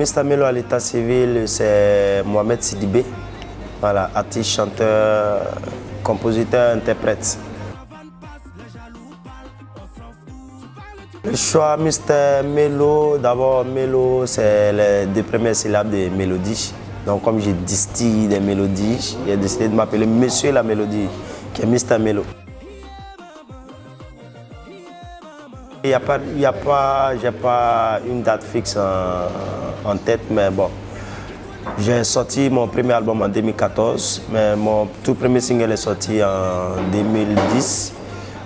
Mr Melo à l'état civil, c'est Mohamed Sidibé. Voilà, artiste, chanteur, compositeur, interprète. Le choix Mr Melo, d'abord Melo, c'est les deux premières syllabes de mélodie. Donc comme j'ai distille des mélodies, j'ai décidé de m'appeler Monsieur la Mélodie, qui est Mr Melo. J'ai pas une date fixe en tête, mais bon. J'ai sorti mon premier album en 2014, mais mon tout premier single est sorti en 2010.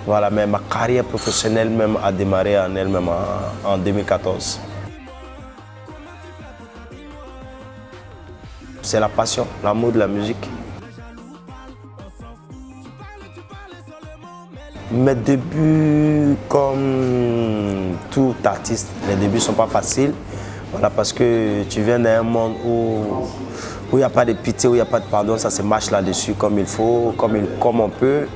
Voilà, mais ma carrière professionnelle même a démarré en elle-même en 2014. C'est la passion, l'amour de la musique. Mes débuts, comme tout artiste, les débuts ne sont pas faciles. Voilà, parce que tu viens d'un monde où il n'y a pas de pitié, où il n'y a pas de pardon, ça se marche là-dessus comme il faut, comme on peut.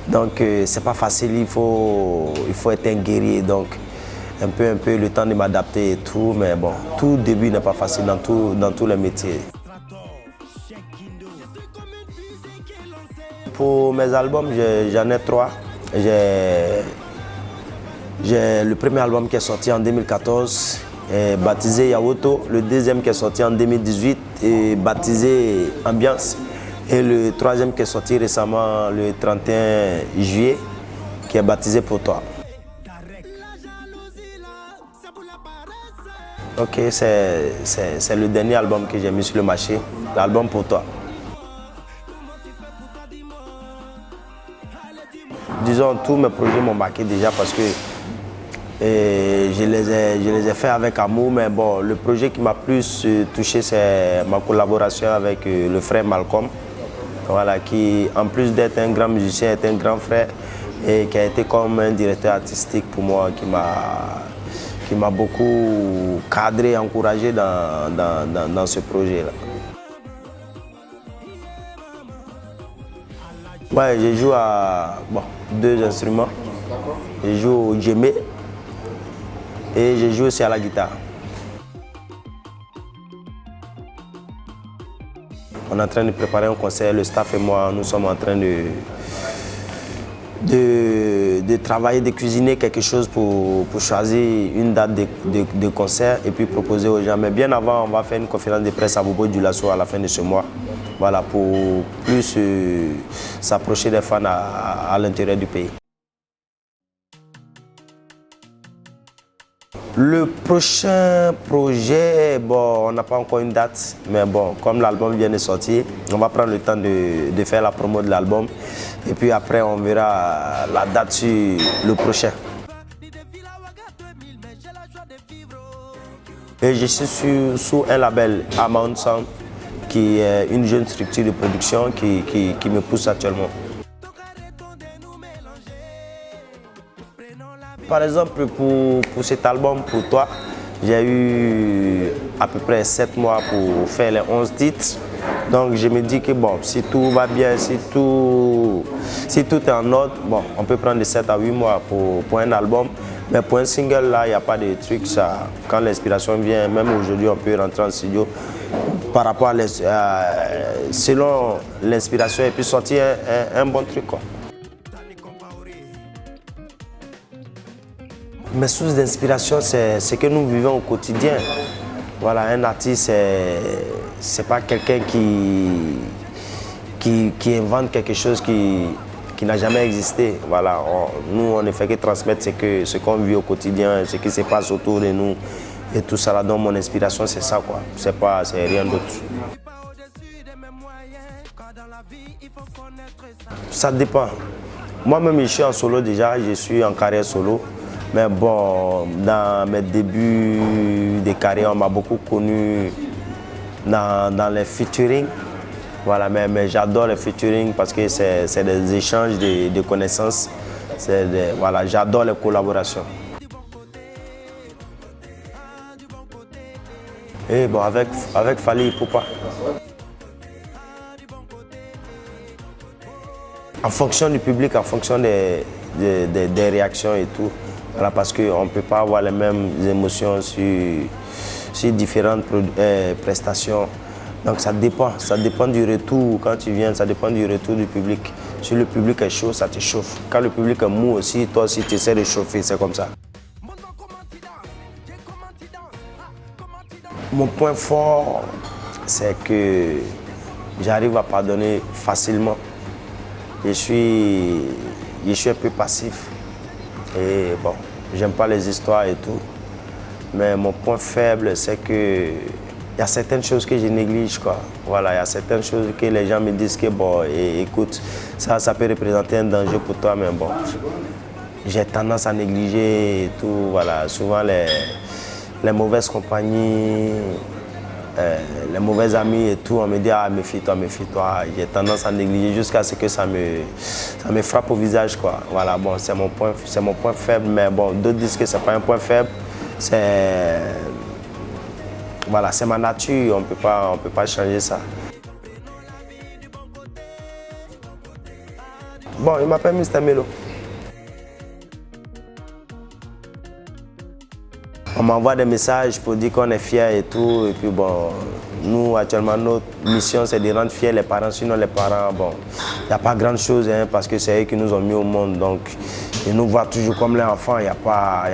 Donc c'est pas facile, il faut être un guerrier. Donc un peu le temps de m'adapter et tout, mais bon, tout début n'est pas facile dans tous les métiers. Pour mes albums, j'en ai 3. J'ai le premier album qui est sorti en 2014, baptisé Yawoto. Le deuxième qui est sorti en 2018, baptisé Ambiance. Et le troisième qui est sorti récemment, le 31 juillet, qui est baptisé Pour toi. Ok, c'est le dernier album que j'ai mis sur le marché, l'album Pour toi. Disons, tous mes projets m'ont marqué déjà parce que je les ai faits avec amour, mais bon, le projet qui m'a plus touché, c'est ma collaboration avec le frère Malcolm, voilà, qui, en plus d'être un grand musicien, est un grand frère et qui a été comme un directeur artistique pour moi, qui m'a beaucoup cadré, encouragé dans ce projet-là. Ouais, je joue à 2 instruments. Je joue au djembé et je joue aussi à la guitare. On est en train de préparer un concert, le staff et moi, nous sommes en train de travailler, de cuisiner quelque chose pour choisir une date de concert et puis proposer aux gens. Mais bien avant, on va faire une conférence de presse à Bobo Dioulasso à la fin de ce mois. Voilà, pour plus s'approcher des fans à l'intérieur du pays. Le prochain projet, bon, on n'a pas encore une date, mais bon, comme l'album vient de sortir, on va prendre le temps de faire la promo de l'album et puis après on verra la date sur le prochain. Et je suis sous un label Amount Sound, qui est une jeune structure de production qui me pousse actuellement. Par exemple, pour cet album, Pour toi, j'ai eu à peu près 7 mois pour faire les 11 titres. Donc je me dis que bon, si tout va bien, si tout est en ordre, bon, on peut prendre de 7 à 8 mois pour un album. Mais pour un single, là, il n'y a pas de truc. Ça, quand l'inspiration vient, même aujourd'hui, on peut rentrer en studio par rapport selon l'inspiration et puis sortir un bon truc, quoi. Mes sources d'inspiration, c'est ce que nous vivons au quotidien. Voilà, un artiste, c'est pas quelqu'un qui invente quelque chose qui n'a jamais existé. Voilà, nous, on ne fait que transmettre ce qu'on vit au quotidien, ce qui se passe autour de nous et tout ça. Là, donc mon inspiration, c'est ça, quoi. C'est rien d'autre. Ça dépend. Moi-même, je suis en solo déjà, je suis en carrière solo. Mais bon, dans mes débuts de carrière, on m'a beaucoup connu dans les featuring. Voilà, mais j'adore les featuring parce que c'est des échanges de connaissances. Voilà, j'adore les collaborations. Et bon, avec Fally Ipupa. En fonction du public, en fonction des réactions et tout. Voilà, parce qu'on ne peut pas avoir les mêmes émotions sur différentes prestations. Donc ça dépend du retour quand tu viens, ça dépend du retour du public. Si le public est chaud, ça te chauffe. Quand le public est mou aussi, toi aussi tu essaies de chauffer, c'est comme ça. Mon point fort, c'est que j'arrive à pardonner facilement. Je suis un peu passif et bon, j'aime pas les histoires et tout. Mais mon point faible, c'est que il y a certaines choses que je néglige, quoi. Voilà, il y a certaines choses que les gens me disent que bon, écoute, ça peut représenter un danger pour toi, mais bon, j'ai tendance à négliger et tout. Voilà, souvent les mauvaises compagnies, les mauvais amis et tout, on me dit ah méfie-toi, méfie-toi. J'ai tendance à négliger jusqu'à ce que ça me frappe au visage, quoi. Voilà, bon, c'est mon point faible, mais bon, d'autres disent que c'est pas un point faible, voilà, c'est ma nature, on peut pas changer ça. Bon, il m'appelle Mr. Melo. On m'envoie des messages pour dire qu'on est fiers et tout. Et puis bon, nous actuellement, notre mission c'est de rendre fiers les parents. Sinon les parents, bon, il n'y a pas grand chose hein, parce que c'est eux qui nous ont mis au monde. Donc, ils nous voient toujours comme les enfants, il n'y a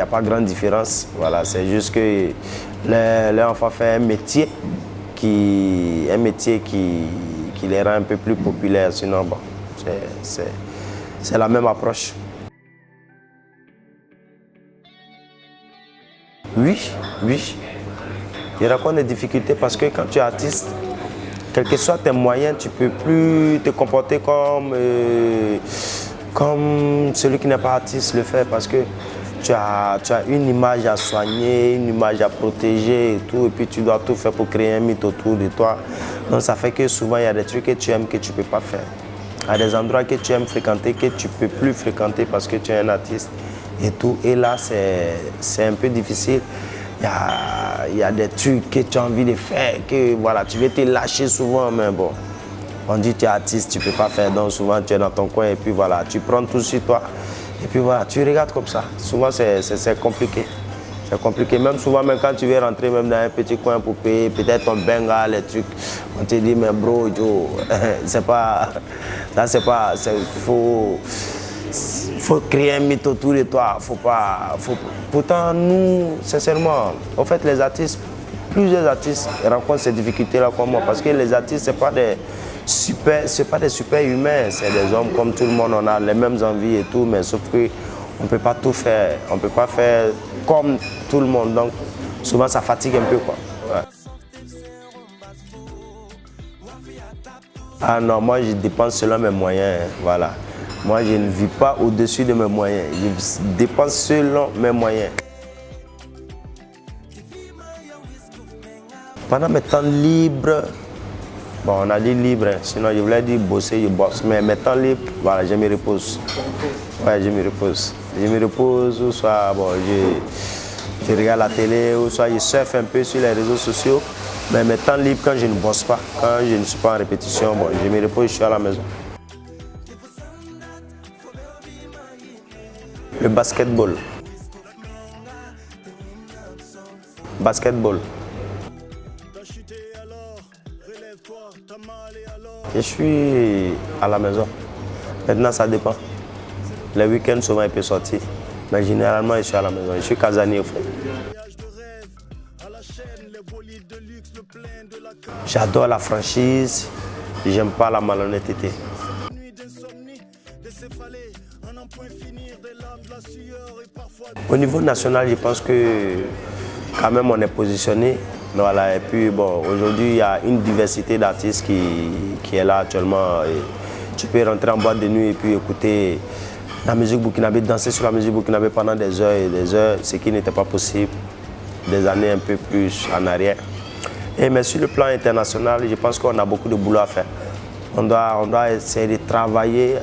pas grande différence. Voilà, c'est juste que les enfants font un métier qui les rend un peu plus populaires. Sinon, bon, c'est la même approche. Oui. Il rencontre des difficultés parce que quand tu es artiste, quels que soient tes moyens, tu ne peux plus te comporter comme celui qui n'est pas artiste le fait parce que tu as une image à soigner, une image à protéger et tout, et puis tu dois tout faire pour créer un mythe autour de toi. Donc ça fait que souvent il y a des trucs que tu aimes que tu ne peux pas faire. Il y a des endroits que tu aimes fréquenter que tu ne peux plus fréquenter parce que tu es un artiste et tout. Et là, c'est un peu difficile. Il y a des trucs que tu as envie de faire, que voilà, tu veux te lâcher souvent, mais bon, on dit que tu es artiste, tu ne peux pas faire, donc souvent tu es dans ton coin et puis voilà, tu prends tout sur toi et puis voilà, tu regardes comme ça. Souvent c'est compliqué. C'est compliqué, même souvent, même quand tu veux rentrer même dans un petit coin pour payer peut-être ton benga, les trucs, on te dit, mais bro, Joe, c'est pas, ça c'est pas, faut créer un mythe autour de toi, pourtant nous, sincèrement, en fait les artistes, plusieurs artistes rencontrent ces difficultés-là comme moi, parce que les artistes, c'est pas des super humains, c'est des hommes comme tout le monde, on a les mêmes envies et tout, mais sauf que on ne peut pas tout faire, on ne peut pas faire comme tout le monde, donc souvent ça fatigue un peu, quoi. Ouais. Ah non, moi je dépense selon mes moyens, voilà. Moi je ne vis pas au-dessus de mes moyens, je dépense selon mes moyens. Pendant mes temps libres, bon on a dit libre, hein, sinon je voulais dire bosser, je bosse, mais mes temps libres, voilà, je me repose. Ouais, je me repose. Je me repose, ou soit bon, je regarde la télé, ou soit je surfe un peu sur les réseaux sociaux. Mais mes temps libres, quand je ne bosse pas, quand je ne suis pas en répétition, bon, je me repose, je suis à la maison. Le basketball. Basketball. Je suis à la maison. Maintenant, ça dépend. Les week-ends, souvent, il peut sortir. Mais généralement, je suis à la maison. Je suis casanier, au fait. J'adore la franchise. J'aime pas la malhonnêteté. Au niveau national, je pense que quand même, on est positionné. Voilà. Et puis, bon, aujourd'hui, il y a une diversité d'artistes qui est là actuellement. Et tu peux rentrer en boîte de nuit et puis écouter la musique burkinabé, danser sur la musique burkinabé pendant des heures et des heures, ce qui n'était pas possible des années un peu plus en arrière. Mais sur le plan international, je pense qu'on a beaucoup de boulot à faire. On doit essayer de travailler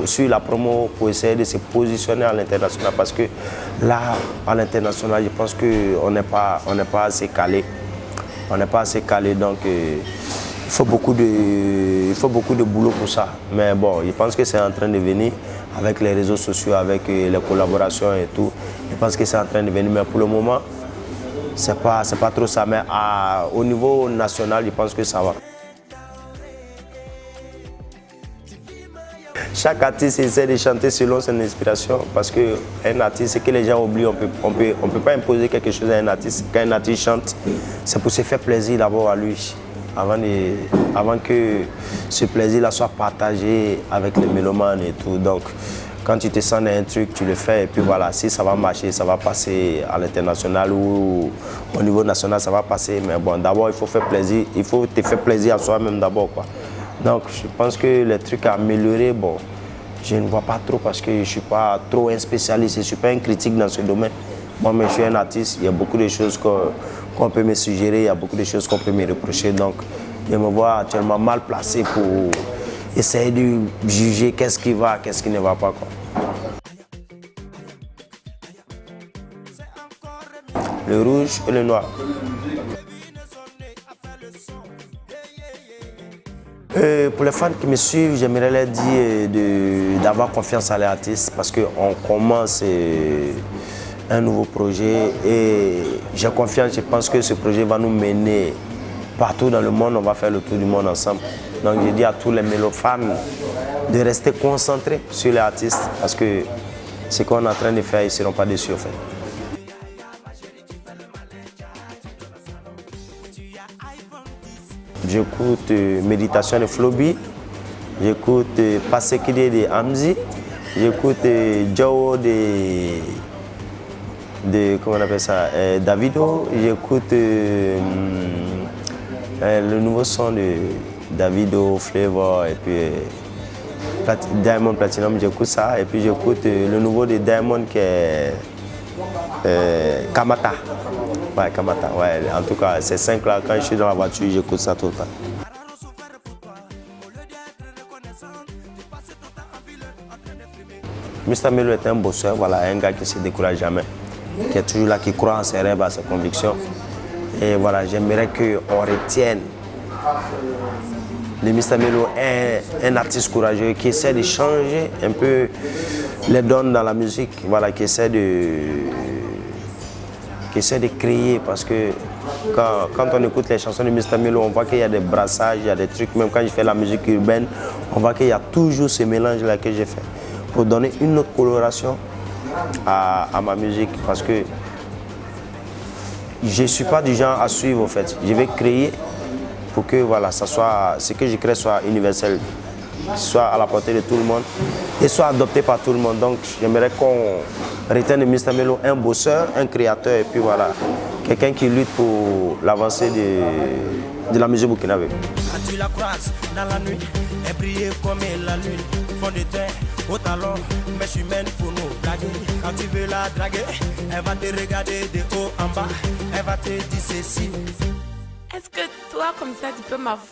sur la promo pour essayer de se positionner à l'international parce que là, à l'international, je pense qu'on n'est pas assez calé. On n'est pas assez calé, donc il faut beaucoup de boulot pour ça. Mais bon, je pense que c'est en train de venir avec les réseaux sociaux, avec les collaborations et tout. Je pense que c'est en train de venir, mais pour le moment, c'est pas trop ça. Mais au niveau national, je pense que ça va. Chaque artiste essaie de chanter selon son inspiration parce qu'un artiste, ce que les gens oublient, on peut pas imposer quelque chose à un artiste. Quand un artiste chante, c'est pour se faire plaisir d'abord à lui, avant que ce plaisir-là soit partagé avec les mélomanes et tout. Donc, quand tu te sens dans un truc, tu le fais et puis voilà, si ça va marcher, ça va passer à l'international ou au niveau national, ça va passer. Mais bon, d'abord, il faut faire plaisir, il faut te faire plaisir à soi-même d'abord, quoi. Donc, je pense que les trucs à améliorer, bon, je ne vois pas trop parce que je ne suis pas trop un spécialiste, je ne suis pas un critique dans ce domaine. Moi, mais je suis un artiste, il y a beaucoup de choses qu'on peut me suggérer, il y a beaucoup de choses qu'on peut me reprocher. Donc, je me vois actuellement mal placé pour essayer de juger qu'est-ce qui va, qu'est-ce qui ne va pas, quoi. Le rouge et le noir. Pour les fans qui me suivent, j'aimerais leur dire d'avoir confiance à l'artiste parce qu'on commence un nouveau projet et j'ai confiance, je pense que ce projet va nous mener partout dans le monde, on va faire le tour du monde ensemble. Donc je dis à tous les mélophanes de rester concentrés sur l'artiste parce que ce qu'on est en train de faire, ils ne seront pas déçus en fait. J'écoute Méditation de Flobi, j'écoute Pasekide de Hamzi, j'écoute Joe de comment on appelle ça, Davido, j'écoute le nouveau son de Davido, Flavor et puis Diamond Platinum, j'écoute ça et puis j'écoute le nouveau de Diamond qui est Kamata. Ouais, Kamata, ouais. En tout cas, ces 5 là, quand je suis dans la voiture, j'écoute ça tout le temps. Mr Melo est un bosseur, voilà, un gars qui ne se décourage jamais, qui est toujours là, qui croit en ses rêves, à ses convictions. Et voilà, j'aimerais qu'on retienne le Mr Melo un artiste courageux qui essaie de changer un peu les donnes dans la musique, voilà, qui essaie de créer parce que quand on écoute les chansons de Mr Melo, on voit qu'il y a des brassages, il y a des trucs, même quand je fais la musique urbaine, on voit qu'il y a toujours ce mélange-là que j'ai fait pour donner une autre coloration à ma musique parce que je ne suis pas du genre à suivre en fait. Je vais créer pour que voilà, ça soit, ce que je crée soit universel, soit à la portée de tout le monde et soit adopté par tout le monde. Donc j'aimerais qu'on retienne de Mr Melo un bosseur, un créateur et puis voilà, quelqu'un qui lutte pour l'avancée de la musique burkinabé. Quand tu la croises dans la nuit, elle brille comme la lune, fond de terre au talon, mais je suis humaine pour nous blaguer. Quand tu veux la draguer, elle va te regarder de haut en bas, elle va te dire ceci. Est-ce que toi, comme ça, tu peux m'avoir